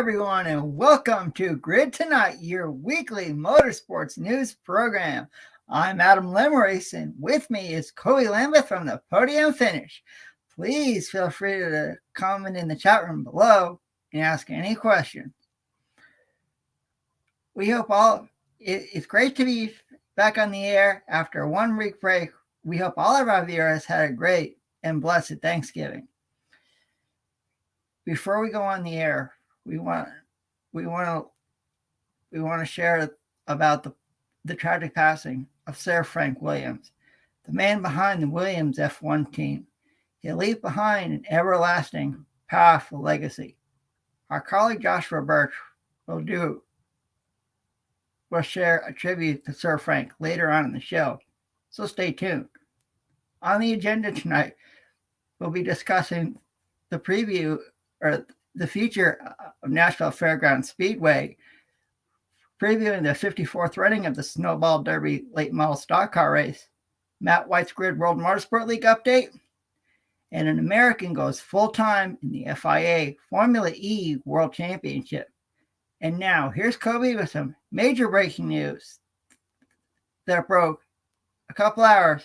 everyone, and welcome to Grid Tonight, your weekly motorsports news program. I'm Adam Lemerise, and with me is Kobe Lambeth from the Podium Finish. Please feel free to comment in the chat room below and ask any questions. We hope it's great to be back on the air after a 1 week break. We hope all of our viewers had a great and blessed Thanksgiving. Before we go on the air, we want to share about the tragic passing of Sir Frank Williams, the man behind the Williams F1 team. He left behind an everlasting, powerful legacy. Our colleague Joshua Burch will share a tribute to Sir Frank later on in the show, so stay tuned. On the agenda tonight, we'll be discussing the preview or the future of Nashville Fairgrounds Speedway, previewing the 54th running of the Snowball Derby late model stock car race, Matt White's Grid World Motorsport League update, and an American goes full-time in the FIA Formula E World Championship. And now, here's Kobe with some major breaking news that broke a couple hours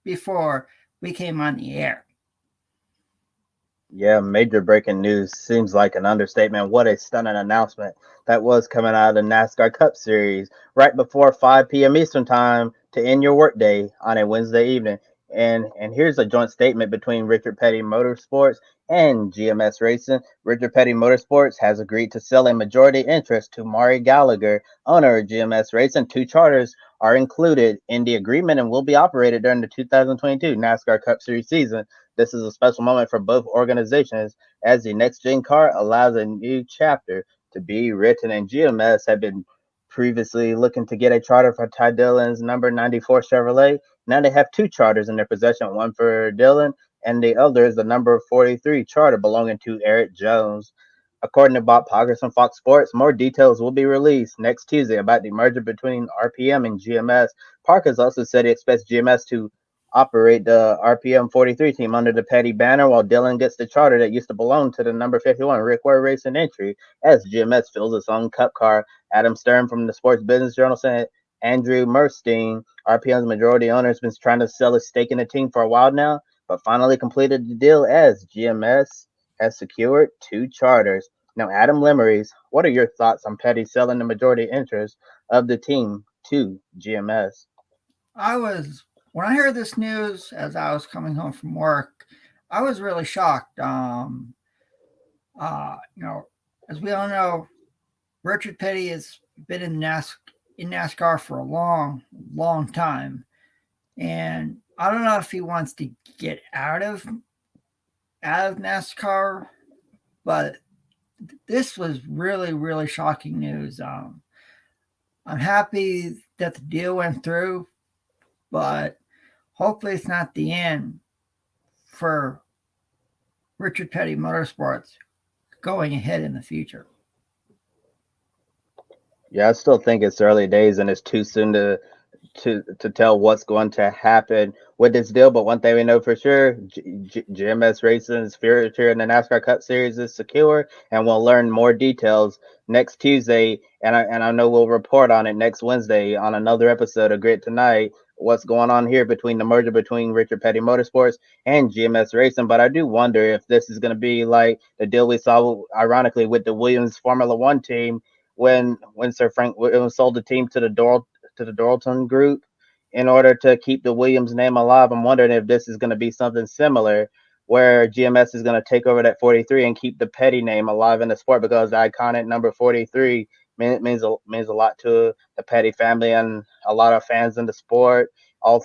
before we came on the air. Yeah, major breaking news seems like an understatement. What a stunning announcement that was coming out of the NASCAR Cup Series right before 5 p.m. Eastern Time to end your workday on a Wednesday evening. And here's a joint statement between Richard Petty Motorsports and GMS Racing. Richard Petty Motorsports has agreed to sell a majority interest to Maury Gallagher, owner of GMS Racing. 2 charters are included in the agreement and will be operated during the 2022 NASCAR Cup Series season. This is a special moment for both organizations as the next gen car allows a new chapter to be written. And GMS had been previously looking to get a charter for Ty Dillon's number 94 Chevrolet. Now they have 2 charters in their possession, one for Dillon and the other is the number 43 charter belonging to Eric Jones. According to Bob Poggers from Fox Sports, more details will be released next Tuesday about the merger between RPM and GMS. Parkers also said he expects GMS to operate the RPM 43 team under the Petty banner, while Dillon gets the charter that used to belong to the number 51 Rick Ware Racing entry as GMS fills its own cup car. Adam Stern from the Sports Business Journal said Andrew Murstein, RPM's majority owner, has been trying to sell his stake in the team for a while now, but finally completed the deal as GMS has secured 2 charters. Now, Adam Lemerise, what are your thoughts on Petty selling the majority interest of the team to GMS? When I heard this news as I was coming home from work, I was really shocked. As we all know, Richard Petty has been in NASCAR for a long, long time, and I don't know if he wants to get out of NASCAR, but this was really, really shocking news. I'm happy that the deal went through, but hopefully it's not the end for Richard Petty Motorsports going ahead in the future. Yeah, I still think it's early days and it's too soon to tell what's going to happen with this deal. But one thing we know for sure, GMS Racing's future in the NASCAR Cup Series is secure, and we'll learn more details next Tuesday. And I know we'll report on it next Wednesday on another episode of Grid Tonight. What's going on here between the merger between Richard Petty Motorsports and GMS Racing. But I do wonder if this is going to be like the deal we saw, ironically, with the Williams Formula One team when Sir Frank Williams sold the team to the Doralton Group in order to keep the Williams name alive. I'm wondering if this is going to be something similar where GMS is going to take over that 43 and keep the Petty name alive in the sport, because the iconic number 43 means a lot to the Petty family and a lot of fans in the sport all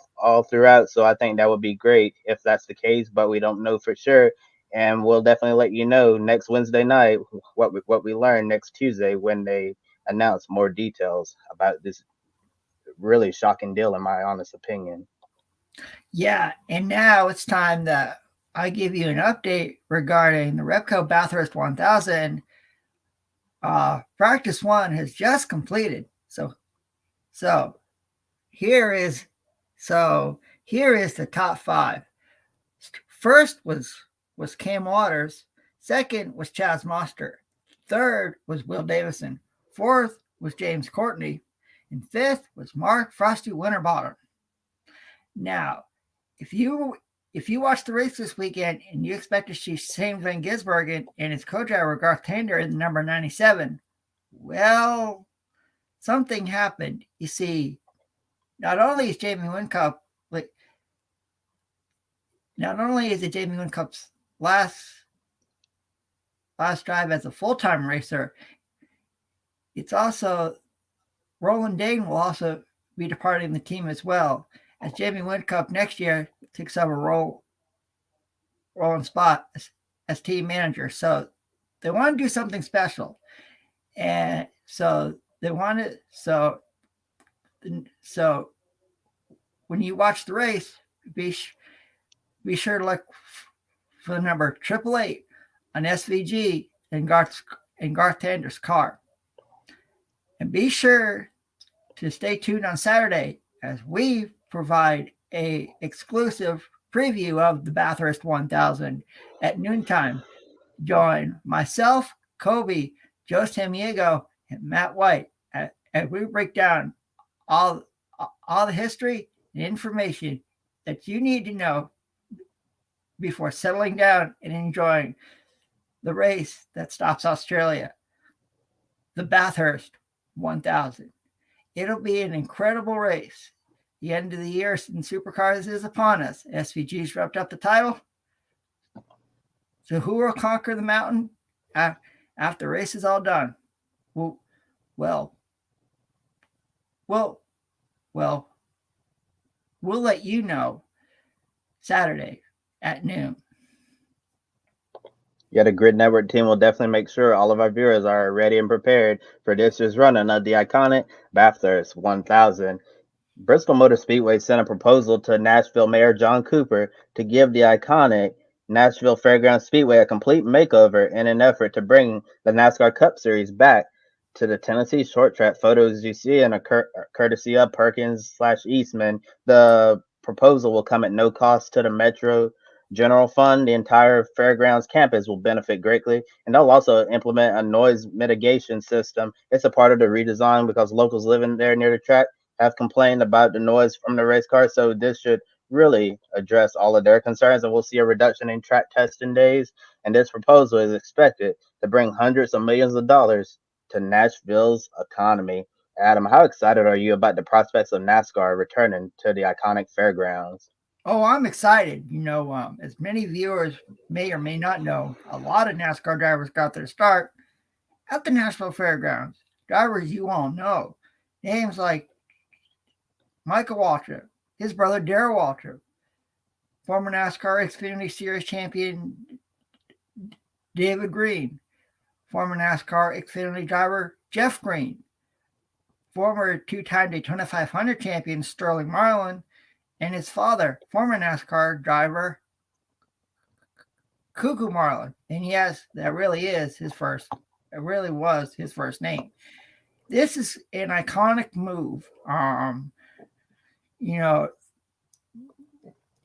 throughout. So I think that would be great if that's the case, but we don't know for sure. And we'll definitely let you know next Wednesday night what we learn next Tuesday when they announce more details about this really shocking deal, in my honest opinion. Yeah, and now it's time that I give you an update regarding the Repco Bathurst 1000. Practice 1 has just completed. So here is the top 5. First was Cam Waters. Second was Chaz Mostert. Third was Will Davison. Fourth was James Courtney. And fifth was Mark Frosty Winterbottom. Now, if you watch the race this weekend and you expect to see Shane Van Gisbergen and his co-driver Garth Tander in the number 97, well, something happened. You see, not only is Jamie Whincup, not only is it Jamie Whincup's last drive as a full-time racer, it's also Roland Dane will also be departing the team as well, as Jamie Whincup next year takes over Roland's spot as team manager. So they want to do something special, and so they want to. So when you watch the race, be sure to look for the number 888 on SVG and Garth Tander's car. And be sure to stay tuned on Saturday as we provide a exclusive preview of the Bathurst 1000 at noontime. Join myself, Kobe, Joe Samiego, and Matt White as we break down all the history and information that you need to know before settling down and enjoying the race that stops Australia, the Bathurst 1000. It'll be an incredible race. The end of the year in supercars is upon us. SVG's wrapped up the title. So who will conquer the mountain after the race is all done? We'll let you know Saturday at noon. Yeah, the Grid Network team will definitely make sure all of our viewers are ready and prepared for this year's running of the iconic Bathurst 1000. Bristol Motor Speedway sent a proposal to Nashville Mayor John Cooper to give the iconic Nashville Fairgrounds Speedway a complete makeover in an effort to bring the NASCAR Cup Series back to the Tennessee short track. Photos you see in a courtesy of Perkins/Eastman. The proposal will come at no cost to the Metro General Fund. The entire fairgrounds campus will benefit greatly, and they'll also implement a noise mitigation system. It's a part of the redesign because locals living there near the track have complained about the noise from the race cars, so this should really address all of their concerns, and we'll see a reduction in track testing days. And this proposal is expected to bring hundreds of millions of dollars to Nashville's economy. Adam, how excited are you about the prospects of NASCAR returning to the iconic fairgrounds? Oh, I'm excited. As many viewers may or may not know, a lot of NASCAR drivers got their start at the Nashville Fairgrounds. Drivers you all know. Names like Michael Waltrip, his brother Darrell Waltrip, former NASCAR Xfinity Series champion David Green, former NASCAR Xfinity driver Jeff Green, former two-time Daytona 500 champion Sterling Marlin, and his father, former NASCAR driver Cuckoo Marlin. And yes, that really is his first. It really was his first name. This is an iconic move. It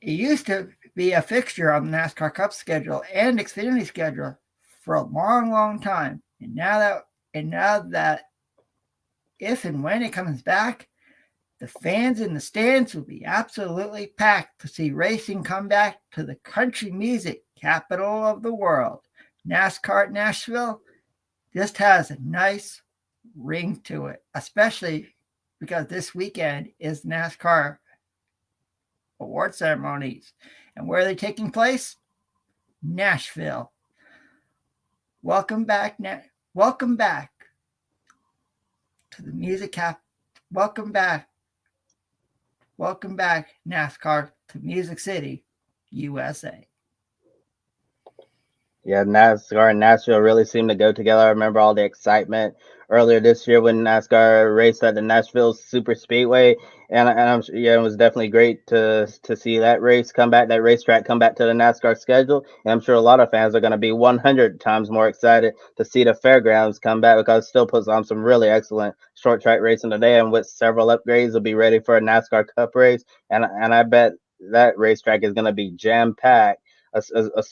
used to be a fixture on the NASCAR Cup schedule and Xfinity schedule for a long, long time. And now that if and when it comes back, the fans in the stands will be absolutely packed to see racing come back to the country music capital of the world. NASCAR at Nashville just has a nice ring to it, especially because this weekend is NASCAR award ceremonies. And where are they taking place? Nashville. Welcome back to the music cap. Welcome back, NASCAR, to Music City, USA. Yeah, NASCAR and Nashville really seem to go together. I remember all the excitement earlier this year when NASCAR raced at the Nashville Super Speedway, and it was definitely great to see that race come back, that racetrack come back to the NASCAR schedule. And I'm sure a lot of fans are going to be 100 times more excited to see the fairgrounds come back because it still puts on some really excellent short track racing today, and with several upgrades, will be ready for a NASCAR Cup race. And I bet that racetrack is going to be jam packed.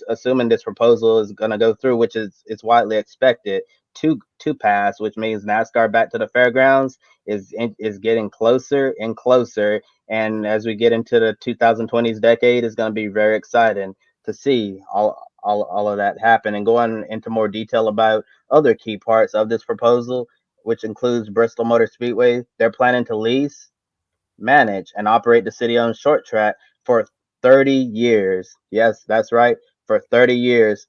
Assuming this proposal is going to go through, which is widely expected, to pass, which means NASCAR back to the fairgrounds is getting closer and closer. And as we get into the 2020s decade, it's going to be very exciting to see all of that happen. And going into more detail about other key parts of this proposal, which includes Bristol Motor Speedway, they're planning to lease, manage, and operate the city-owned short track for 30 years. Yes, that's right, for 30 years,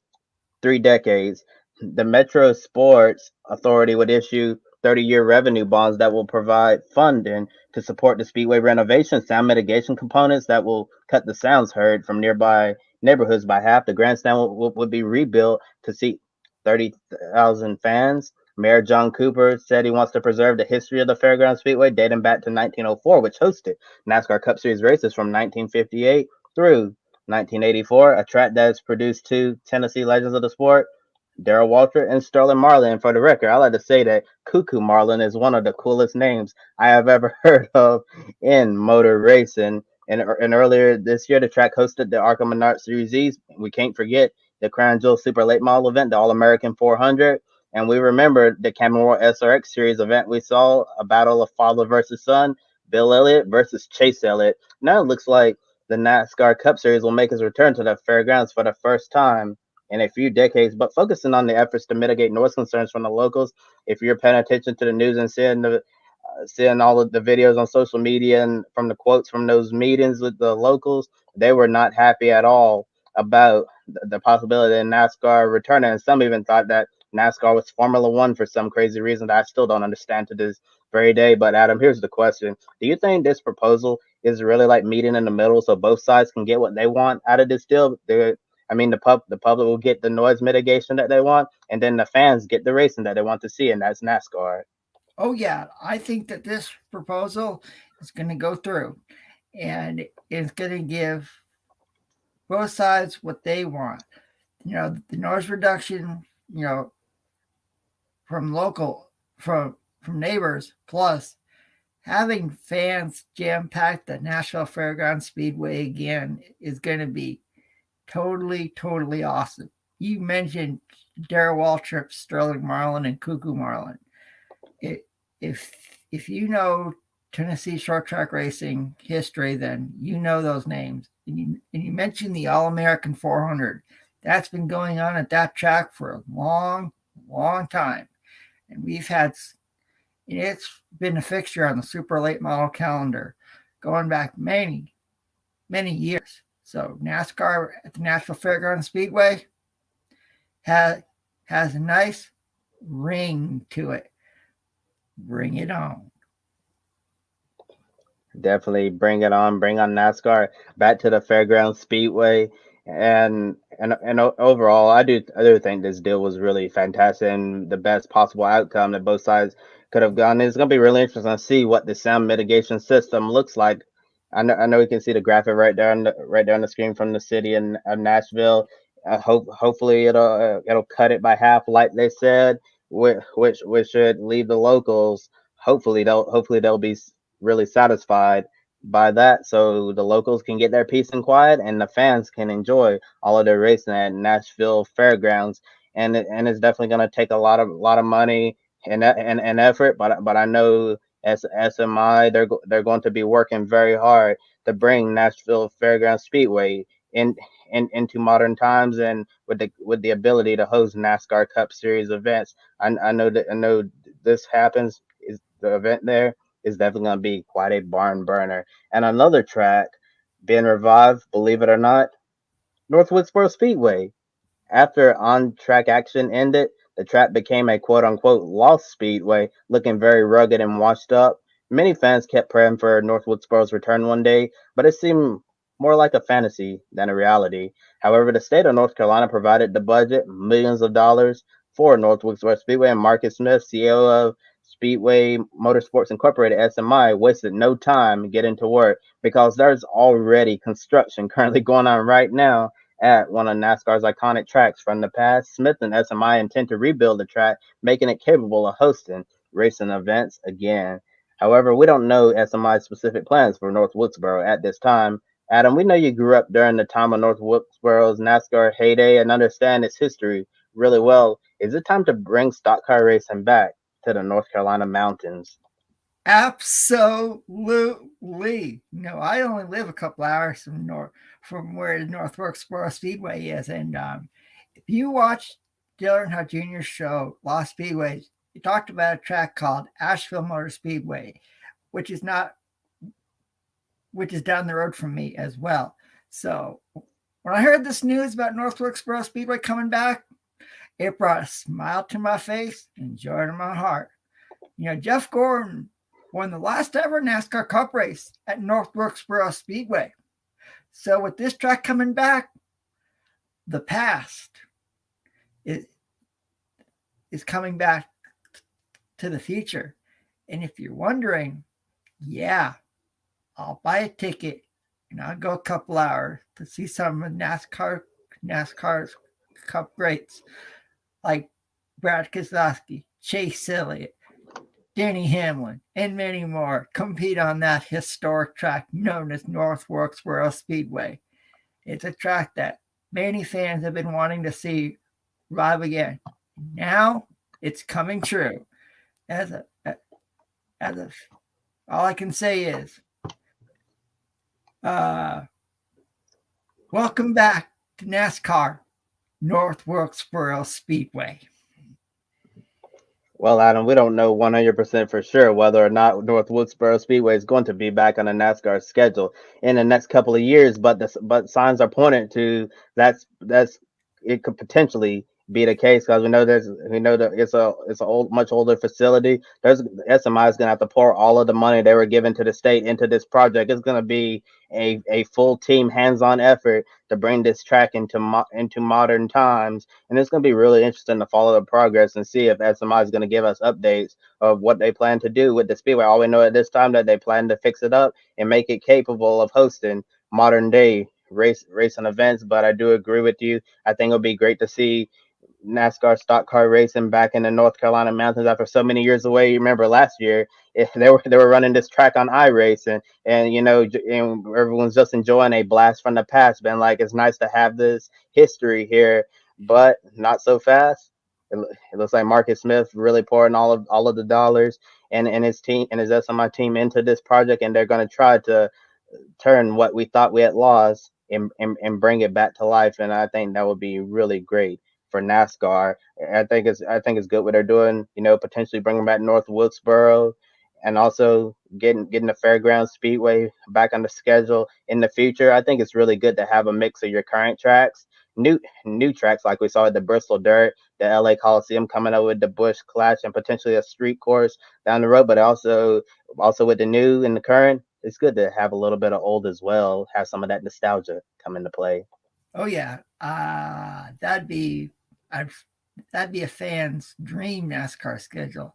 3 decades. The Metro Sports Authority would issue 30-year revenue bonds that will provide funding to support the speedway renovation, sound mitigation components that will cut the sounds heard from nearby neighborhoods by half. The grandstand would be rebuilt to seat 30,000 fans. Mayor John Cooper said he wants to preserve the history of the Fairgrounds Speedway dating back to 1904, which hosted NASCAR Cup Series races from 1958 through 1984, a track that has produced two Tennessee legends of the sport, Darrell Waltrip and Sterling Marlin. And for the record, I like to say that Cuckoo Marlin is one of the coolest names I have ever heard of in motor racing. And earlier this year, the track hosted the ARCA Menard Series E. We can't forget the Crown Jewel Super Late Model event, the All American 400. And we remember the Cameron World SRX Series event we saw, a battle of father versus son, Bill Elliott versus Chase Elliott. Now it looks like the NASCAR Cup Series will make its return to the fairgrounds for the first time in a few decades, but focusing on the efforts to mitigate noise concerns from the locals. If you're paying attention to the news and seeing all of the videos on social media and from the quotes from those meetings with the locals, they were not happy at all about the possibility of NASCAR returning. And some even thought that NASCAR was Formula One for some crazy reason that I still don't understand to this very day. But Adam, here's the question: do you think this proposal is really like meeting in the middle so both sides can get what they want out of this deal? I mean, the public will get the noise mitigation that they want, and then the fans get the racing that they want to see, and that's NASCAR. Oh, yeah. I think that this proposal is going to go through and it's going to give both sides what they want. The noise reduction, from from neighbors, plus having fans jam packed the Nashville Fairgrounds Speedway again is going to be totally awesome. You mentioned Darrell Waltrip, Sterling Marlin, and Cuckoo Marlin. If if you know Tennessee short track racing history, then you know those names. And you mentioned the All American 400. That's been going on at that track for a long time, and it's been a fixture on the super late model calendar going back many years. So NASCAR at the Nashville Fairgrounds Speedway has a nice ring to it. Bring it on. Definitely bring it on. Bring on NASCAR back to the Fairgrounds Speedway. And overall, I do think this deal was really fantastic and the best possible outcome that both sides could have gone. It's going to be really interesting to see what the sound mitigation system looks like. I know we can see the graphic right there on the screen from the city of Nashville. Hopefully it'll cut it by half, like they said, which should leave the locals. Hopefully they'll be really satisfied by that, so the locals can get their peace and quiet, and the fans can enjoy all of their racing at Nashville Fairgrounds. And it's definitely going to take a lot of money and effort, but I know as SMI they're going to be working very hard to bring Nashville Fairgrounds Speedway into modern times and with the ability to host NASCAR Cup Series events. I know this happens, is the event there is definitely going to be quite a barn burner. And another track being revived, believe it or not, Northwoods Speedway. After on-track action ended, the track became a quote-unquote lost speedway, looking very rugged and washed up. Many fans kept praying for Northwoods' return one day, but it seemed more like a fantasy than a reality. However, the state of North Carolina provided the budget, millions of dollars, for Northwoods Speedway, and Marcus Smith, CEO of Speedway Motorsports Incorporated (SMI), wasted no time getting to work because there's already construction currently going on right now at one of NASCAR's iconic tracks from the past. Smith and SMI intend to rebuild the track, making it capable of hosting racing events again. However, we don't know SMI's specific plans for North Wilkesboro at this time. Adam, we know you grew up during the time of North Wilkesboro's NASCAR heyday and understand its history really well. Is it time to bring stock car racing back to the North Carolina mountains? Absolutely. No, I only live a couple hours from where the North Wilkesboro Speedway is, and if you watch Dale Earnhardt Jr.'s show Lost Speedways, he talked about a track called Asheville Motor Speedway, which is not which is down the road from me as well. So when I heard this news about North Wilkesboro Speedway coming back, it brought a smile to my face and joy to my heart. Jeff Gordon won the last ever NASCAR Cup race at North Wilkesboro Speedway. So with this track coming back, the past is coming back to the future. And if you're wondering, yeah, I'll buy a ticket and I'll go a couple hours to see some of NASCAR's Cup greats like Brad Keselowski, Chase Elliott, Denny Hamlin, and many more compete on that historic track known as North Wilkesboro Speedway. It's a track that many fans have been wanting to see live again. Now it's coming true. All I can say is, welcome back to NASCAR North Wilkesboro Speedway. Well, Adam, we don't know 100% for sure whether or not North Wilkesboro Speedway is going to be back on the NASCAR schedule in the next couple of years, but signs are pointing to that's it could potentially be the case because we know that it's a much older facility. There's SMI is going to have to pour all of the money they were given to the state into this project. It's going to be a full team hands-on effort to bring this track into modern times, and it's going to be really interesting to follow the progress and see if SMI is going to give us updates of what they plan to do with the speedway. All we know at this time that they plan to fix it up and make it capable of hosting modern day racing events. But I do agree with you. I think it'll be great to see NASCAR stock car racing back in the North Carolina mountains after so many years away. You remember last year they were running this track on iRace, and and everyone's just enjoying a blast from the past. Been like, it's nice to have this history here, but not so fast. It looks like Marcus Smith really pouring all of the dollars and his team and his SMI team into this project, and they're going to try to turn what we thought we had lost and bring it back to life. And I think that would be really great for NASCAR. I think it's good what they're doing. Potentially bringing back North Wilkesboro, and also getting the Fairgrounds Speedway back on the schedule in the future. I think it's really good to have a mix of your current tracks, new tracks like we saw at the Bristol Dirt, the LA Coliseum coming up with the Busch Clash, and potentially a street course down the road. But also with the new and the current, it's good to have a little bit of old as well, have some of that nostalgia come into play. Oh yeah, that'd be a fan's dream NASCAR schedule.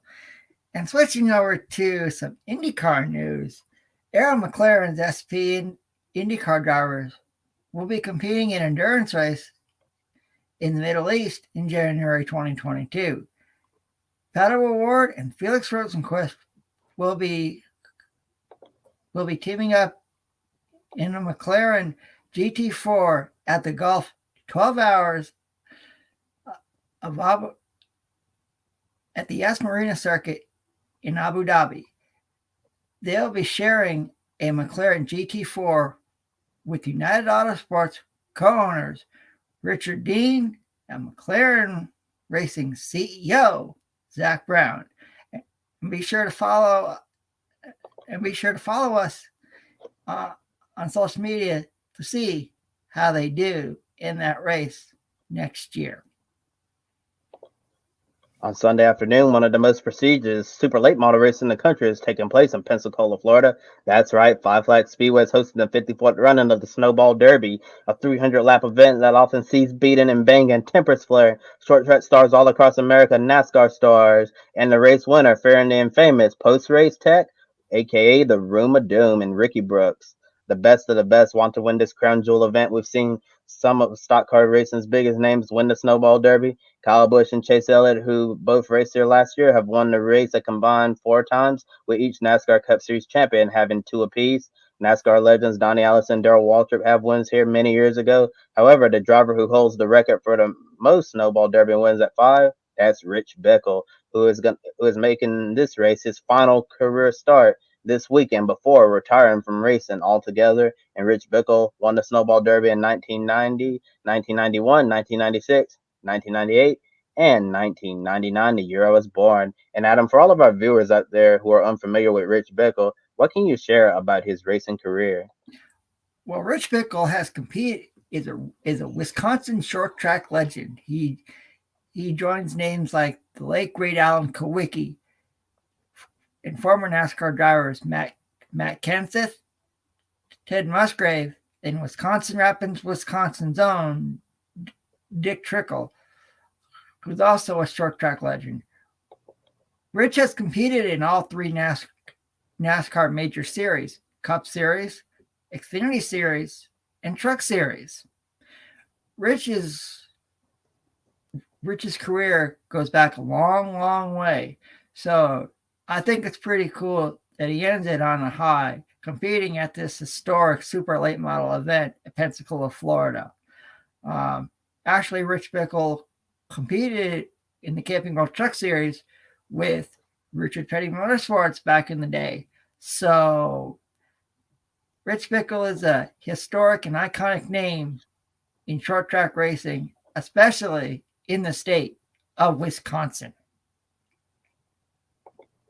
And switching over to some IndyCar news, Arrow McLaren's SP and IndyCar drivers will be competing in endurance race in the Middle East in January 2022. Pato O'Ward and Felix Rosenqvist will be teaming up in a McLaren GT4 at the Gulf 12 hours of at the Yas Marina circuit in Abu Dhabi. They'll be sharing a McLaren GT4 with United Autosports co-owners Richard Dean and McLaren Racing CEO Zach Brown. And be sure to follow us on social media to see how they do in that race next year. On Sunday afternoon, one of the most prestigious super late model races in the country is taking place in Pensacola, Florida. That's right, Five Flags Speedway is hosting the 54th running of the Snowball Derby, a 300-lap event that often sees beating and banging, tempers flaring, short track stars all across America, NASCAR stars, and the race winner, fearing the infamous post-race tech, aka the Room of Doom, and Ricky Brooks. The best of the best want to win this crown jewel event. We've seen some of stock car racing's biggest names win the Snowball Derby. Kyle Busch and Chase Elliott, who both raced here last year, have won the race a combined 4 times, with each NASCAR Cup Series champion having 2 apiece. NASCAR legends Donnie Allison, Darrell Waltrip have wins here many years ago. However, the driver who holds the record for the most Snowball Derby wins at 5, that's Rich Bickle, who is making this race his final career start this weekend before retiring from racing altogether. And Rich Bickle won the Snowball Derby in 1990, 1991, 1996, 1998, and 1999, the year I was born. And Adam, for all of our viewers out there who are unfamiliar with Rich Bickle, what can you share about his racing career? Well, Rich Bickle has competed is a Wisconsin short track legend. He joins names like the late great Alan Kowicki and former NASCAR drivers Matt Kenseth, Ted Musgrave, and Wisconsin Rapids, Wisconsin's own Dick Trickle, who's also a short track legend. Rich has competed in all three NASCAR major series: Cup Series, Xfinity Series, and Truck Series. Rich's career goes back a long, long way. So I think it's pretty cool that he ended on a high, competing at this historic super late model event at Pensacola, Florida. Actually, Rich Bickle competed in the Camping World Truck Series with Richard Petty Motorsports back in the day. So Rich Bickle is a historic and iconic name in short track racing, especially in the state of Wisconsin.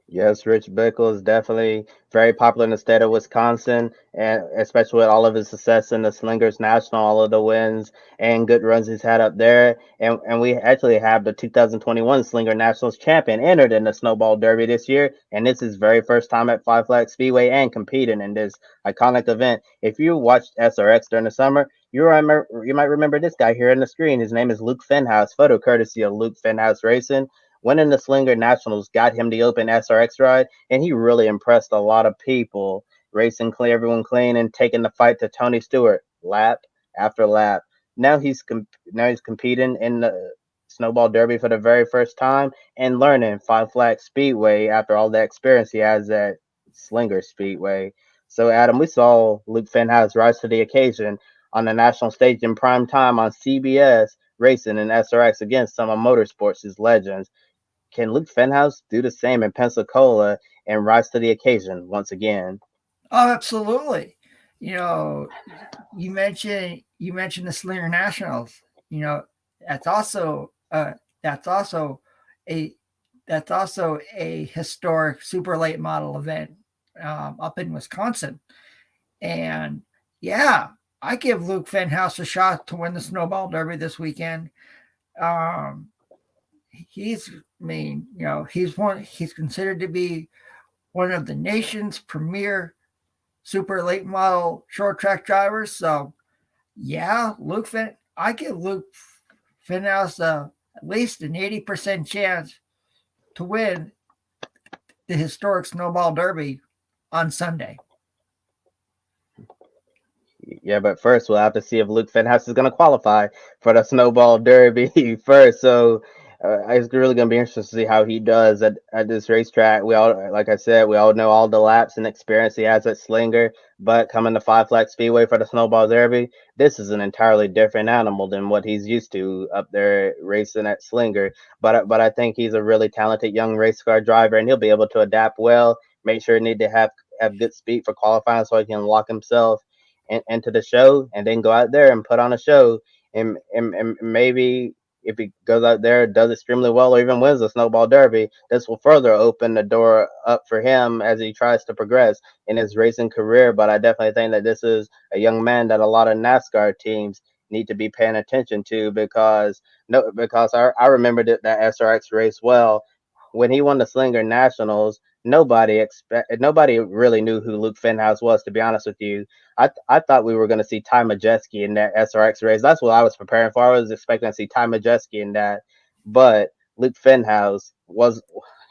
Yes, Rich Bickle is definitely very popular in the state of Wisconsin, and especially with all of his success in the Slingers National, all of the wins and good runs he's had up there. And we actually have the 2021 Slinger Nationals champion entered in the Snowball Derby this year, and this is his very first time at Five Flag Speedway and competing in this iconic event. If you watched SRX during the summer, you might remember this guy here on the screen. His name is Luke Fenhouse, photo courtesy of Luke Fenhouse Racing. Winning the Slinger Nationals got him the open SRX ride, and he really impressed a lot of people, racing clean, everyone clean, and taking the fight to Tony Stewart lap after lap. Now he's competing in the Snowball Derby for the very first time and learning Five Flag Speedway after all the experience he has at Slinger Speedway. So, Adam, we saw Luke Fenhouse rise to the occasion on the national stage in prime time on CBS, racing in SRX against some of motorsports' legends. Can Luke Fenhouse do the same in Pensacola and rise to the occasion once again? Oh, absolutely. You know, you mentioned the Slinger Nationals. You know, that's also that's also a that's also a historic super late model event up in Wisconsin. And yeah, I give Luke Fenhouse a shot to win the Snowball Derby this weekend. Um, he's considered to be one of the nation's premier super late model short track drivers. So yeah, I give Luke Fenhouse at least an 80% chance to win the historic Snowball Derby on Sunday. Yeah, but first we'll have to see if Luke Fenhouse is going to qualify for the Snowball Derby first. So it's really going to be interesting to see how he does at this racetrack. We all, like I said, we all know all the laps and experience he has at Slinger, but coming to Five Flag Speedway for the Snowball Derby, this is an entirely different animal than what he's used to up there racing at Slinger. But I think he's a really talented young race car driver, and he'll be able to adapt well. Make sure he need to have good speed for qualifying so he can lock himself into the show and then go out there and put on a show. And maybe if he goes out there, does extremely well, or even wins the Snowball Derby, this will further open the door up for him as he tries to progress in his racing career. But I definitely think that this is a young man that a lot of NASCAR teams need to be paying attention to because I remember that SRX race well. When he won the Slinger Nationals, nobody really knew who Luke Fenhouse was, to be honest with you. I thought we were going to see Ty Majeski in that SRX race. That's what I was preparing for. I was expecting to see Ty Majeski in that, but Luke Fenhouse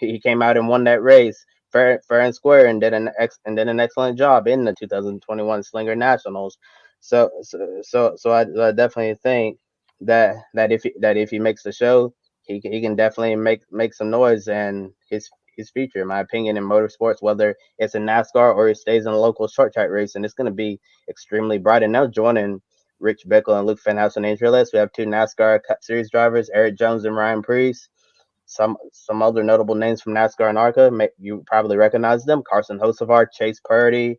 he came out and won that race fair and square and did an excellent job in the 2021 Slinger Nationals. So I definitely think that if he makes the show, he can definitely make some noise, and his future, in my opinion, in motorsports, whether it's in NASCAR or he stays in a local short track race, and it's going to be extremely bright. And now joining Rich Bickle and Luke Fenhaus on the injury list, we have two NASCAR Cup Series drivers, Eric Jones and Ryan Preece. Some other notable names from NASCAR and ARCA, you probably recognize them: Carson Hocevar, Chase Purdy,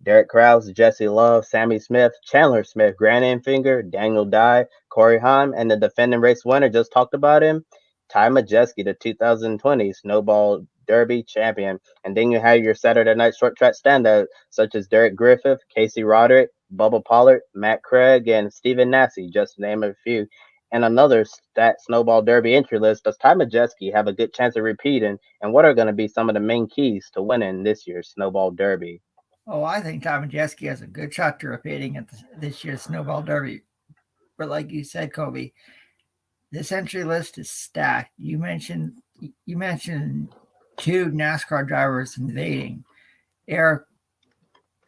Derek Krause, Jesse Love, Sammy Smith, Chandler Smith, Grant Enfinger, Daniel Dye, Corey Heim, and the defending race winner, just talked about him, Ty Majeski, the 2020 Snowball Derby champion. And then you have your Saturday night short track standout, such as Derek Griffith, Casey Roderick, Bubba Pollard, Matt Craig, and Stephen Nasse, just to name a few. And another stat Snowball Derby entry list: does Ty Majeski have a good chance of repeating? And what are going to be some of the main keys to winning this year's Snowball Derby? Oh, I think Tom Majeski has a good shot to repeating at this year's Snowball Derby. But like you said, Kobe, this entry list is stacked. You mentioned two NASCAR drivers invading,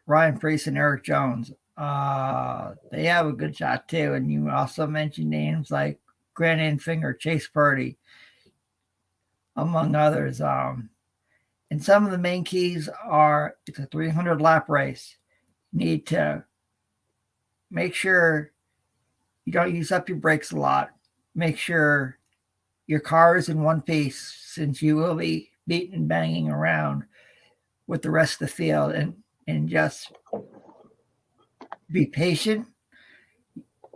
Ryan Preece and Eric Jones. They have a good shot too. And you also mentioned names like Grant Enfinger, Chase Purdy, among others. And some of the main keys are: it's a 300 lap race. You need to make sure you don't use up your brakes a lot. Make sure your car is in one piece, since you will be beating and banging around with the rest of the field, and just be patient.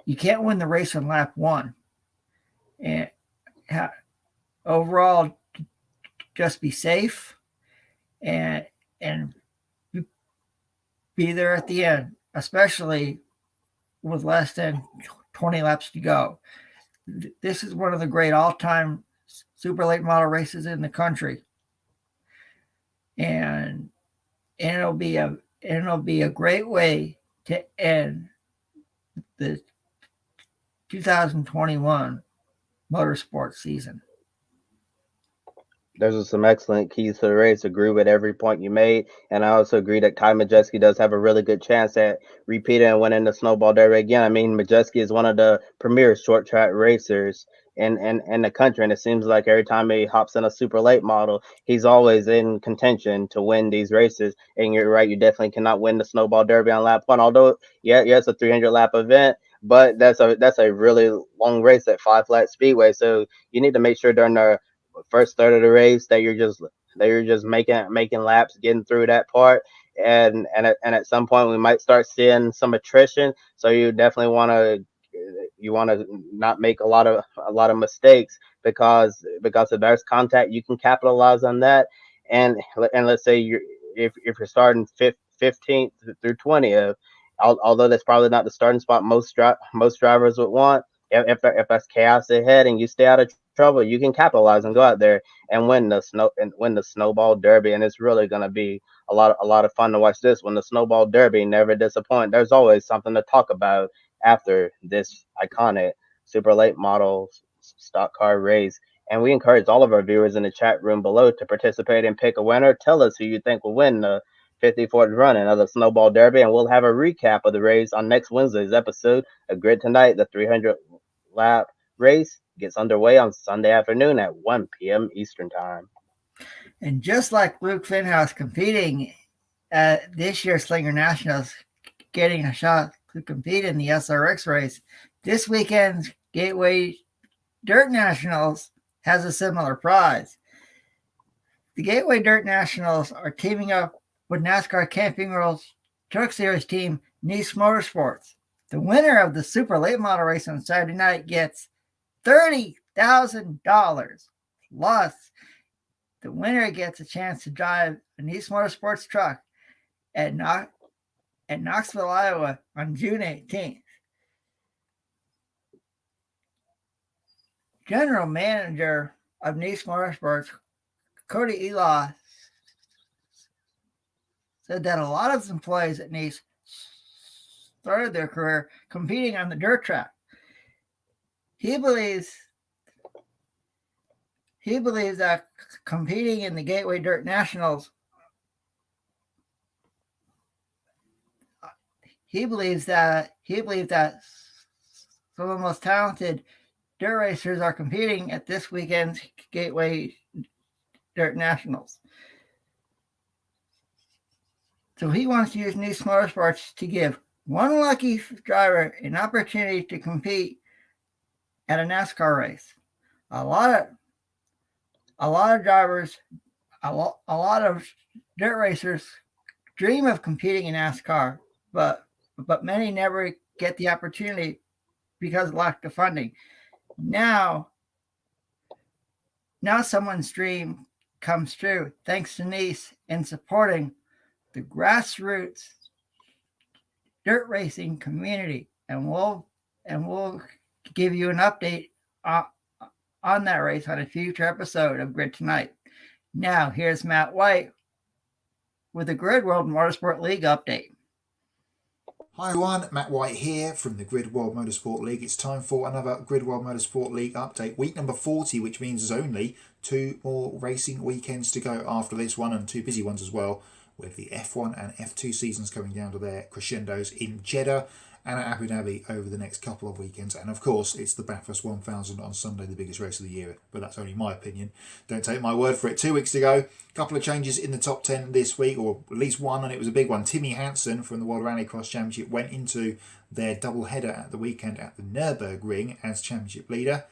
You can't win the race on lap one. And overall, just be safe and be there at the end, especially with less than 20 laps to go. This is one of the great all-time super late model races in the country, and it'll be a great way to end the 2021 motorsports season. Those are some excellent keys to the race. Agree with every point you made. And I also agree that Ty Majeski does have a really good chance at repeating and winning the Snowball Derby again. I mean, Majeski is one of the premier short track racers in the country. And it seems like every time he hops in a super late model, he's always in contention to win these races. And you're right, you definitely cannot win the Snowball Derby on lap one. Although, yeah, it's a 300 lap event, but that's a really long race at 5 Flat Speedway. So you need to make sure during the first third of the race that you're just making laps, getting through that part, and at some point we might start seeing some attrition. So you definitely want to not make a lot of mistakes, because if there's contact, you can capitalize on that. And let's say if you're starting 15th through 20th, although that's probably not the starting spot most drivers would want. If that's chaos ahead and you stay out of trouble, you can capitalize and go out there and win the Snowball Derby. And it's really going to be a lot of fun to watch this one. The Snowball Derby never disappoint. There's always something to talk about after this iconic super late model stock car race. And we encourage all of our viewers in the chat room below to participate and pick a winner. Tell us who you think will win the 54th running of the Snowball Derby, and we'll have a recap of the race on next Wednesday's episode of Grid Tonight. The 300 lap race gets underway on Sunday afternoon at 1 p.m. Eastern Time. And just like Luke Fenhaus competing at this year's Slinger Nationals, getting a shot to compete in the SRX race, this weekend's Gateway Dirt Nationals has a similar prize. The Gateway Dirt Nationals are teaming up with NASCAR Camping World's Truck Series team, NASCAR Motorsports. The winner of the super late model race on Saturday night gets $30,000. Plus, the winner gets a chance to drive a NASCAR Motorsports truck at Knoxville, Iowa on June 18th. General Manager of NASCAR Motorsports, Cody Elaw, said that a lot of his employees at NASCAR started their career competing on the dirt track. He believes that competing in the Gateway Dirt Nationals, he believes that some of the most talented dirt racers are competing at this weekend's Gateway Dirt Nationals. So he wants to use NASCAR Motorsports to give one lucky driver an opportunity to compete at a NASCAR race. A lot of drivers, a lot of dirt racers dream of competing in NASCAR, but many never get the opportunity because of lack of funding. Now someone's dream comes true thanks to NACE and supporting the grassroots dirt racing community, and we'll give you an update on that race on a future episode of Grid Tonight. Now here's Matt White with the Grid World Motorsport League update. Hi everyone, Matt White here from the Grid World Motorsport League. It's time for another Grid World Motorsport League update. Week number 40, which means there's only 2 more racing weekends to go after this one, and 2 busy ones as well, with the F1 and F2 seasons coming down to their crescendos in Jeddah and at Abu Dhabi over the next couple of weekends. And of course, it's the Bathurst 1000 on Sunday, the biggest race of the year. But that's only my opinion. Don't take my word for it. 2 weeks to go. A couple of changes in the top 10 this week, or at least one, and it was a big one. Timmy Hansen from the World Rallycross Championship went into their double header at the weekend at the Nürburgring as championship leader.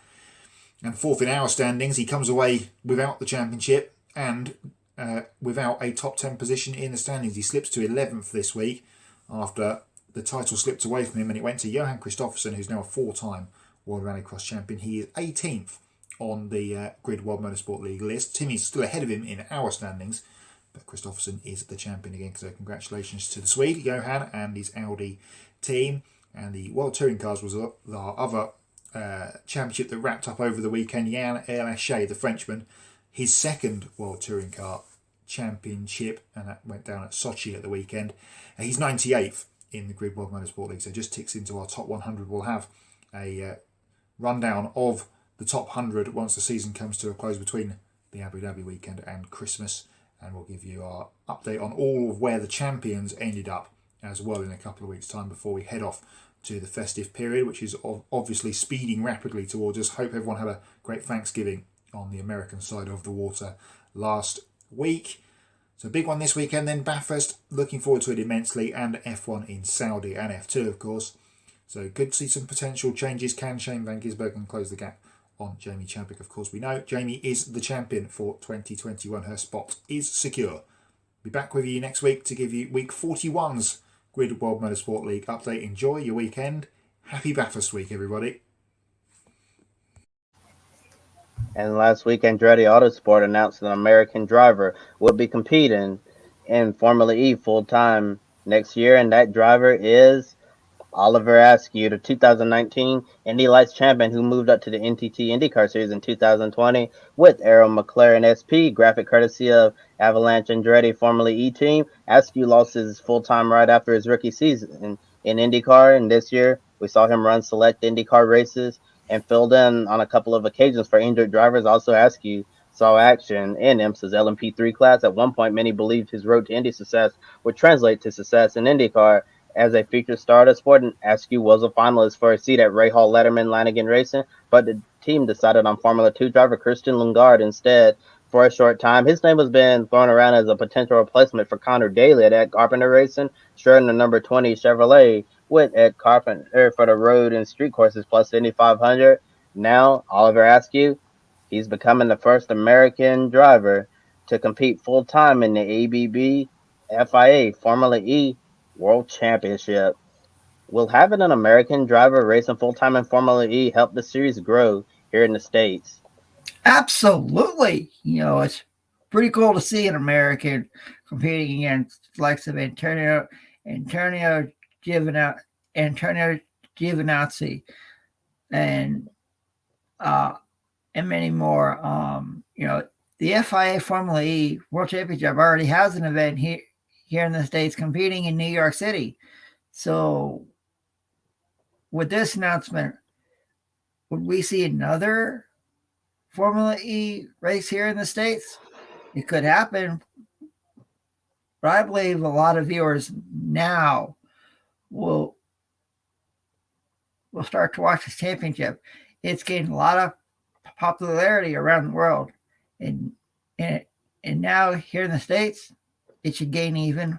And 4th in our standings, he comes away without the championship and without a top 10 position in the standings. He slips to 11th this week after the title slipped away from him, and it went to Johan Kristoffersen, who's now a 4-time World Rallycross champion. He is 18th on the Grid World Motorsport League list. Timmy's still ahead of him in our standings, but Kristoffersen is the champion again. So congratulations to the Swede, Johan, and his Audi team. And the World Touring Cars was the other championship that wrapped up over the weekend. Yann Erlaché, the Frenchman, his 2nd World Touring Car Championship, and that went down at Sochi at the weekend. And he's 98th in the Grid World Motorsport League, so just ticks into our top 100. We'll have a rundown of the top 100 once the season comes to a close between the Abu Dhabi weekend and Christmas, and we'll give you our update on all of where the champions ended up as well in a couple of weeks' time before we head off to the festive period, which is obviously speeding rapidly towards us. Hope everyone had a great Thanksgiving on the American side of the water last week. So big one this weekend then, Bathurst, looking forward to it immensely, and F1 in Saudi and F2 of course. So good to see some potential changes. Can Shane Van Gisbergen close the gap on Jamie Chadwick? Of course we know Jamie is the champion for 2021. Her spot is secure. Be back with you next week to give you week 41's Grid World Motorsport League update. Enjoy your weekend. Happy Bathurst week everybody. And last week, Andretti Autosport announced an American driver will be competing in Formula E full-time next year, and that driver is Oliver Askew, the 2019 Indy Lights champion who moved up to the NTT IndyCar Series in 2020 with Arrow McLaren SP, graphic courtesy of Avalanche Andretti Formula E team. Askew lost his full-time right after his rookie season in IndyCar, and this year we saw him run select IndyCar races and filled in on a couple of occasions for injured drivers. Also, Askew saw action in IMSA's LMP3 class. At one point, many believed his road to Indy success would translate to success in IndyCar as a featured star of the sport. And Askew was a finalist for a seat at Ray Hall Letterman Lanigan Racing, but the team decided on Formula 2 driver Christian Lundgaard instead for a short time. His name has been thrown around as a potential replacement for Connor Daly at Ed Carpenter Racing, sharing the number 20 Chevrolet with Ed Carpenter for the road and street courses plus Indy 500. Now, Oliver Askew, he's becoming the first American driver to compete full-time in the ABB FIA Formula E World Championship. Will having an American driver racing full-time in Formula E help the series grow here in the States? Absolutely. It's pretty cool to see an American competing against the likes of Antonio Giovinazzi and many more. The FIA Formula E World Championship already has an event here in the States competing in New York City. So with this announcement, would we see another Formula E race here in the States? It could happen, but I believe a lot of viewers now will start to watch this championship. It's gained a lot of popularity around the world, and And now here in the States, it should gain even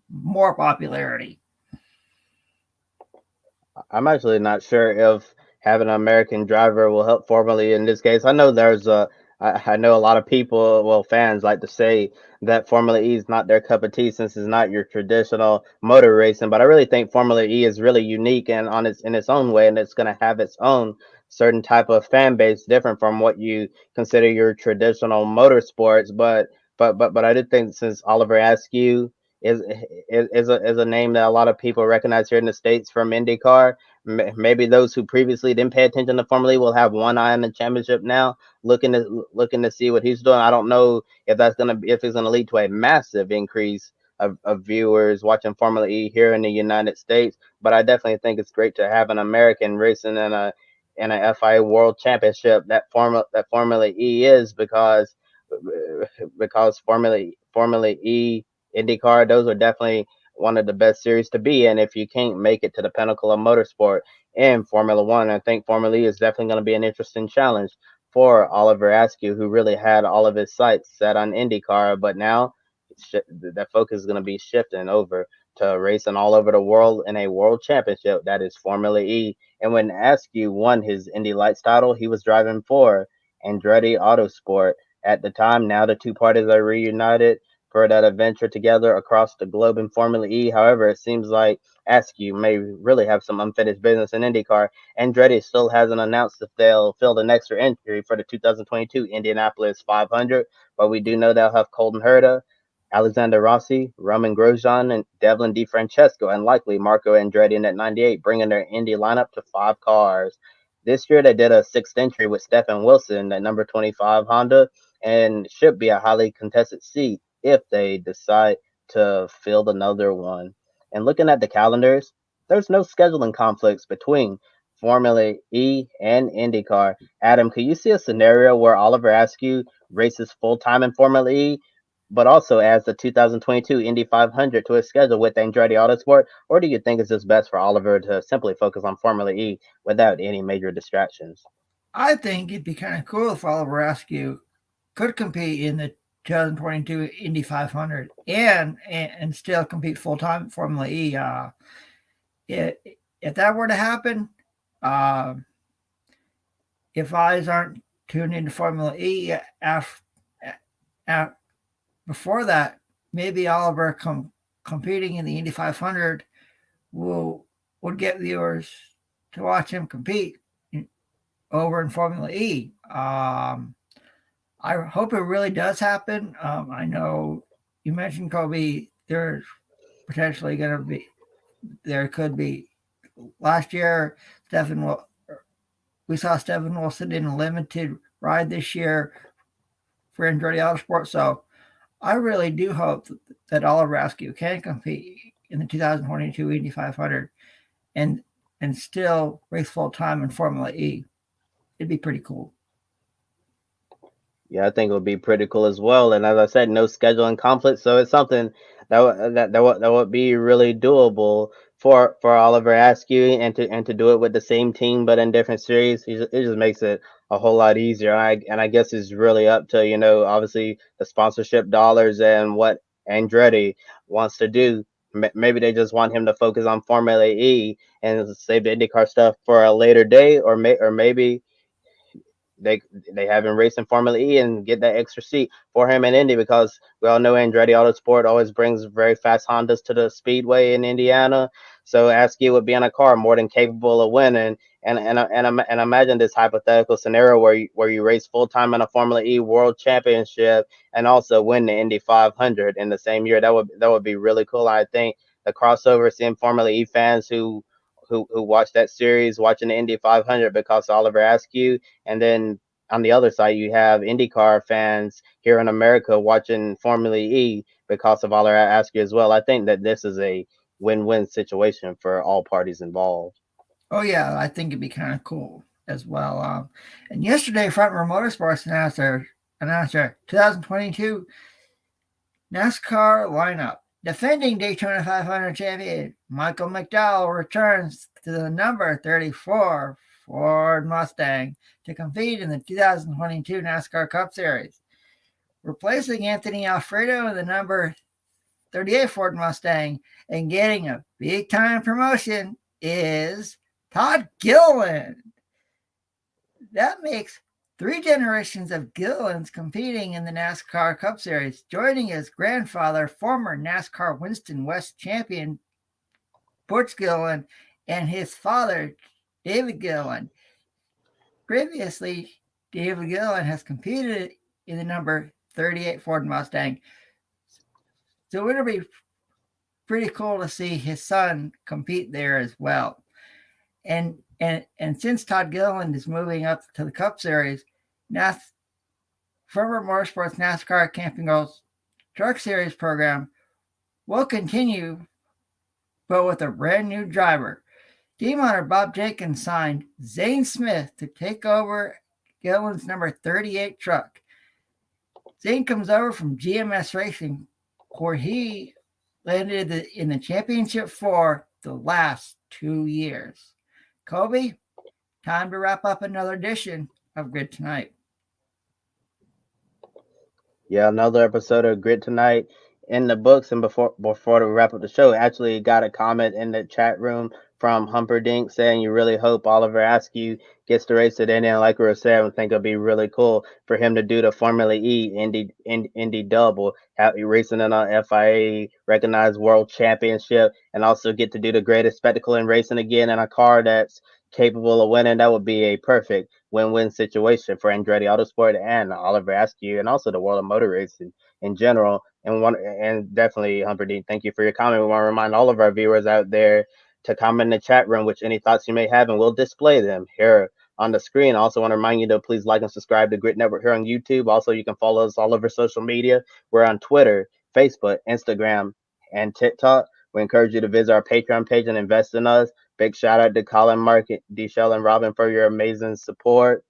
more popularity. I'm actually not sure if having an American driver will help Formula E in this case. I know a lot of people, well, fans like to say that Formula E is not their cup of tea since it's not your traditional motor racing. But I really think Formula E is really unique and in its own way, and it's going to have its own certain type of fan base, different from what you consider your traditional motorsports. But I did think since Oliver Askew is is a name that a lot of people recognize here in the States from IndyCar. Maybe those who previously didn't pay attention to Formula E will have one eye on the championship now, looking to see what he's doing. I don't know if it's gonna lead to a massive increase of viewers watching Formula E here in the United States, but I definitely think it's great to have an American racing in a FIA World Championship that Formula E is because Formula E, IndyCar, those are definitely one of the best series to be in if you can't make it to the pinnacle of motorsport in Formula One. I think Formula E is definitely going to be an interesting challenge for Oliver Askew, who really had all of his sights set on IndyCar, but now that focus is going to be shifting over to racing all over the world in a world championship that is Formula E. And when Askew won his Indy Lights title, he was driving for Andretti Autosport at the time. Now the two parties are reunited for that adventure together across the globe in Formula E. However, it seems like Askew may really have some unfinished business in IndyCar. Andretti still hasn't announced if they'll fill an extra entry for the 2022 Indianapolis 500, but we do know they'll have Colton Herta, Alexander Rossi, Roman Grosjean, and Devlin DeFrancesco, and likely Marco Andretti in that 98, bringing their Indy lineup to 5 cars. This year, they did a sixth entry with Stephen Wilson, that number 25 Honda, and should be a highly contested seat if they decide to field another one. And looking at the calendars, there's no scheduling conflicts between Formula E and IndyCar. Adam, could you see a scenario where Oliver Askew races full time in Formula E, but also adds the 2022 Indy 500 to his schedule with Andretti Autosport? Or do you think it's just best for Oliver to simply focus on Formula E without any major distractions? I think it'd be kind of cool if Oliver Askew could compete in the 2022 Indy 500 and still compete full time in Formula E. If that were to happen, uh, if eyes aren't tuned into Formula E before that, maybe Oliver competing in the Indy 500 would get viewers to watch him compete over in Formula E. I hope it really does happen. I know you mentioned Kobe. There's potentially going to be, there could be. Last year, we saw Stephen Wilson in a limited ride this year for Andretti Autosport. So I really do hope that Oliver Askew can compete in the 2022 Indy 500 and still race full time in Formula E. It'd be pretty cool. Yeah, I think it would be pretty cool as well. And as I said, no scheduling conflict, so it's something that would be really doable for Oliver Askew and to do it with the same team but in different series. It just makes it a whole lot easier. I guess it's really up to obviously the sponsorship dollars and what Andretti wants to do. Maybe they just want him to focus on Formula E and save the IndyCar stuff for a later day, or maybe they they have him race in Formula E and get that extra seat for him in Indy, because we all know Andretti Autosport always brings very fast Hondas to the Speedway in Indiana. So Askew would be in a car more than capable of winning. And imagine this hypothetical scenario where you race full time in a Formula E World Championship and also win the Indy 500 in the same year. That would be really cool. I think the crossover, seeing Formula E fans who watch that series watching the Indy 500 because of Oliver Askew, and then on the other side you have IndyCar fans here in America watching Formula E because of Oliver Askew as well. I think that this is a win-win situation for all parties involved. Oh yeah, I think it'd be kind of cool as well. And yesterday, Front Row Motorsports announced their 2022 NASCAR lineup. Defending Daytona 500 champion Michael Mcdowell returns to the number 34 Ford Mustang to compete in the 2022 NASCAR Cup Series. replacing Anthony Alfredo in the number 38 Ford Mustang and getting a big-time promotion is Todd Gilliland. That makes 3 generations of Gillilands competing in the NASCAR Cup Series, joining his grandfather, former NASCAR Winston West champion Butch Gilliland, and his father, David Gilliland. Previously, David Gilliland has competed in the number 38 Ford Mustang. So it'll be pretty cool to see his son compete there as well. And since Todd Gilliland is moving up to the Cup Series, Former Motorsports NASCAR Camping Girls Truck Series program will continue, but with a brand new driver. Team owner Bob Jenkins signed Zane Smith to take over Gilliland's number 38 truck. Zane comes over from GMS Racing, where he landed in the championship for the last 2 years. Kobe, time to wrap up another edition of Grid Tonight. Yeah, another episode of Grid Tonight in the books. And before to wrap up the show, actually got a comment in the chat room from Humperdinck saying you really hope Oliver Askew gets to race it in. And like we were saying, I think it'll be really cool for him to do the Formula E Indy double, racing in a FIA recognized world championship, and also get to do the greatest spectacle in racing again in a car that's capable of winning. That would be a perfect win-win situation for Andretti Autosport and Oliver Askew, and also the world of motor racing in general. And definitely, Humperdinck, thank you for your comment. We want to remind all of our viewers out there to comment in the chat room with any thoughts you may have, and we'll display them here on the screen. I also want to remind you to please like and subscribe to Grit Network here on YouTube. Also, you can follow us all over social media. We're on Twitter, Facebook, Instagram, and TikTok. We encourage you to visit our Patreon page and invest in us. Big shout out to Colin, Mark, D-Shell, and Robin for your amazing support.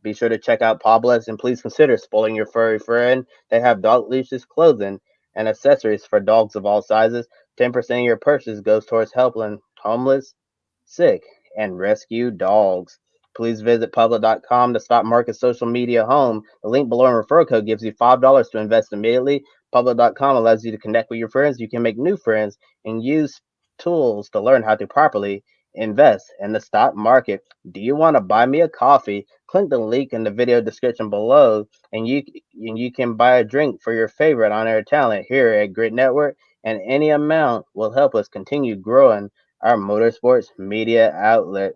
Be sure to check out Pablo's, and please consider spoiling your furry friend. They have dog leashes, clothing, and accessories for dogs of all sizes. 10% of your purchase goes towards helping homeless, sick, and rescued dogs. Please visit Public.com to stop Market's social media home. The link below and referral code gives you $5 to invest immediately. Public.com allows you to connect with your friends. You can make new friends and use tools to learn how to properly invest in the stock market. Do you want to buy me a coffee? Click the link in the video description below, and you can buy a drink for your favorite on-air talent here at Grid Network, and any amount will help us continue growing our motorsports media outlet.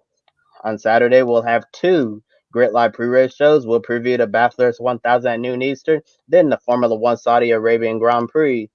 On Saturday, we'll have 2 Grid Live pre-race shows. We'll preview the Bathurst 1000 at noon Eastern, then the Formula One Saudi Arabian Grand Prix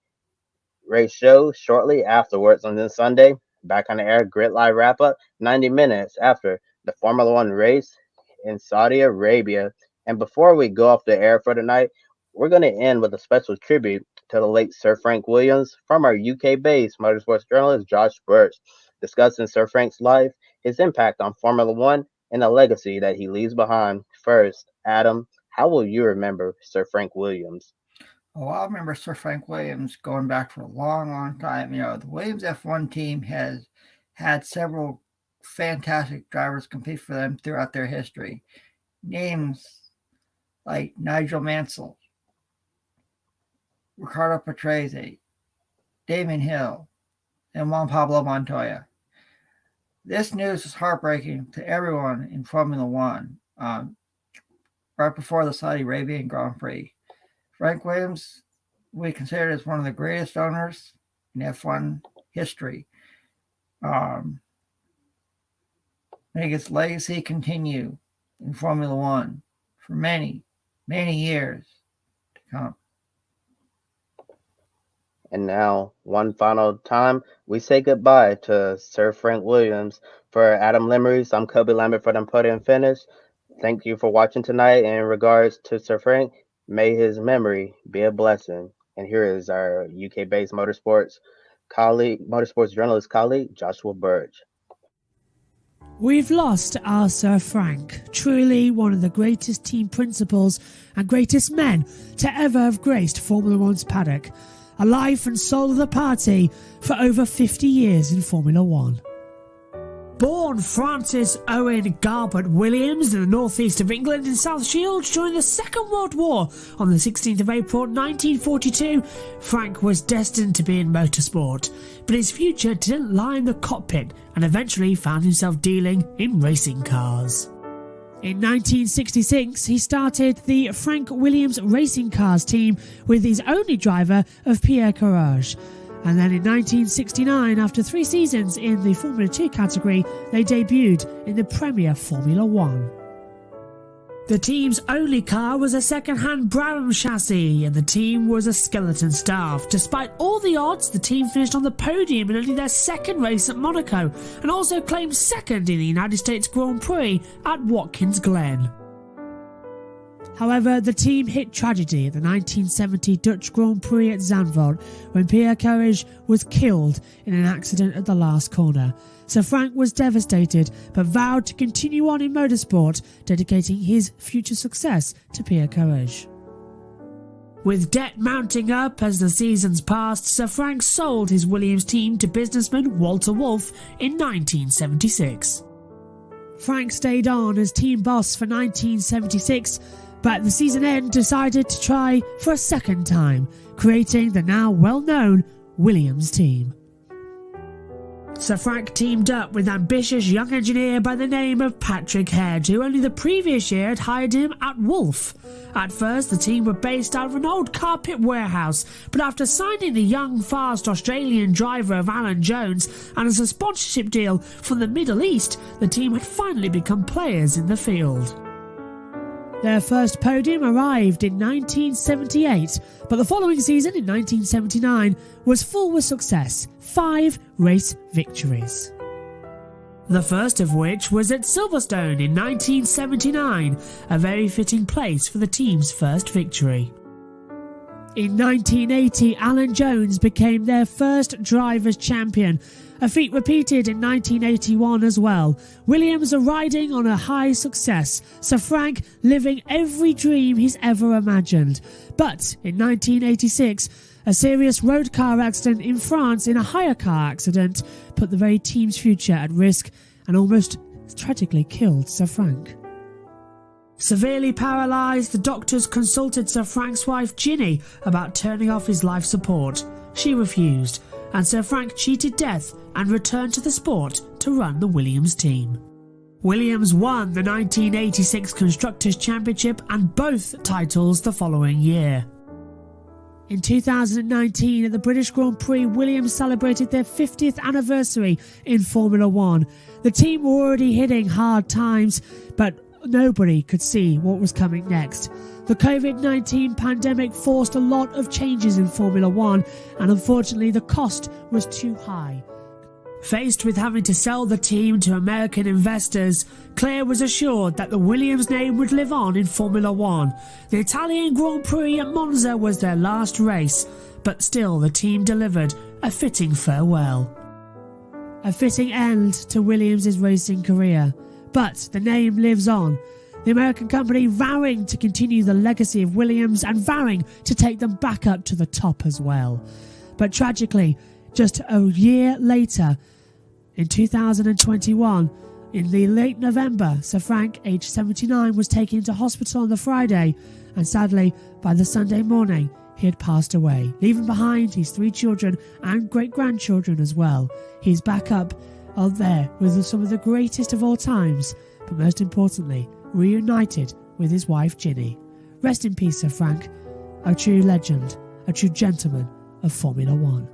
race show shortly afterwards. On this Sunday, back on the air, Grid Live wrap-up 90 minutes after the Formula One race in Saudi Arabia. And before we go off the air for tonight, we're going to end with a special tribute to the late Sir Frank Williams from our UK-based motorsports journalist Josh Burch, discussing Sir Frank's life, his impact on Formula One, and the legacy that he leaves behind. First, Adam, how will you remember Sir Frank Williams? Oh, I remember Sir Frank Williams going back for a long, long time. You know, the Williams F1 team has had several fantastic drivers compete for them throughout their history. Names like Nigel Mansell, Ricardo Patrese, Damon Hill, and Juan Pablo Montoya. This news is heartbreaking to everyone in Formula One. Right before the Saudi Arabian Grand Prix, Frank Williams, we consider as one of the greatest owners in F1 history. Make his legacy continue in Formula One for many, many years to come. And now, one final time, we say goodbye to Sir Frank Williams. For Adam Lemerise, I'm Kobe Lambeth for the Podium Finish. Thank you for watching tonight. And in regards to Sir Frank, may his memory be a blessing. And here is our UK-based motorsports journalist colleague, Joshua Burch. We've lost our Sir Frank, truly one of the greatest team principals and greatest men to ever have graced Formula One's paddock. A life and soul of the party for over 50 years in Formula One. Born Francis Owen Garbett Williams in the northeast of England in South Shields during the Second World War on the 16th of April 1942, Frank was destined to be in motorsport, but his future didn't lie in the cockpit and eventually found himself dealing in racing cars. In 1966, he started the Frank Williams Racing Cars team with his only driver of Pierre Courage. And then in 1969, after 3 seasons in the Formula 2 category, they debuted in the Premier Formula 1. The team's only car was a second-hand Brabham chassis, and the team was a skeleton staff. Despite all the odds, the team finished on the podium in only their second race at Monaco, and also claimed second in the United States Grand Prix at Watkins Glen. However, the team hit tragedy at the 1970 Dutch Grand Prix at Zandvoort when Pierre Courage was killed in an accident at the last corner. Sir Frank was devastated but vowed to continue on in motorsport, dedicating his future success to Pierre Courage. With debt mounting up as the seasons passed, Sir Frank sold his Williams team to businessman Walter Wolff in 1976. Frank stayed on as team boss for 1976, but at the season end decided to try for a second time, creating the now well-known Williams team. Sir Frank teamed up with ambitious young engineer by the name of Patrick Head, who only the previous year had hired him at Wolff. At first, the team were based out of an old carpet warehouse, but after signing the young, fast Australian driver of Alan Jones and as a sponsorship deal from the Middle East, the team had finally become players in the field. Their first podium arrived in 1978, but the following season in 1979 was full with success, 5 race victories. The first of which was at Silverstone in 1979, a very fitting place for the team's first victory. In 1980, Alan Jones became their first drivers' champion, a feat repeated in 1981 as well. Williams are riding on a high success, Sir Frank living every dream he's ever imagined. But in 1986, a serious road car accident in France in a hire car accident put the very team's future at risk and almost tragically killed Sir Frank. Severely paralysed, the doctors consulted Sir Frank's wife Ginny about turning off his life support. She refused, and Sir Frank cheated death and returned to the sport to run the Williams team. Williams won the 1986 Constructors' Championship and both titles the following year. In 2019, at the British Grand Prix, Williams celebrated their 50th anniversary in Formula 1. The team were already hitting hard times, but nobody could see what was coming next. The COVID-19 pandemic forced a lot of changes in Formula 1, and unfortunately the cost was too high. Faced with having to sell the team to American investors, Claire was assured that the Williams name would live on in Formula 1. The Italian Grand Prix at Monza was their last race, but still the team delivered a fitting farewell. A fitting end to Williams' racing career, but the name lives on. The American company vowing to continue the legacy of Williams and vowing to take them back up to the top as well. But tragically, just a year later, in 2021, in the late November, Sir Frank, aged 79, was taken into hospital on the Friday, and sadly, by the Sunday morning, he had passed away, leaving behind his 3 children and great-grandchildren as well. He's back up there with some of the greatest of all times, but most importantly, reunited with his wife Ginny. Rest in peace, Sir Frank, a true legend, a true gentleman of Formula 1.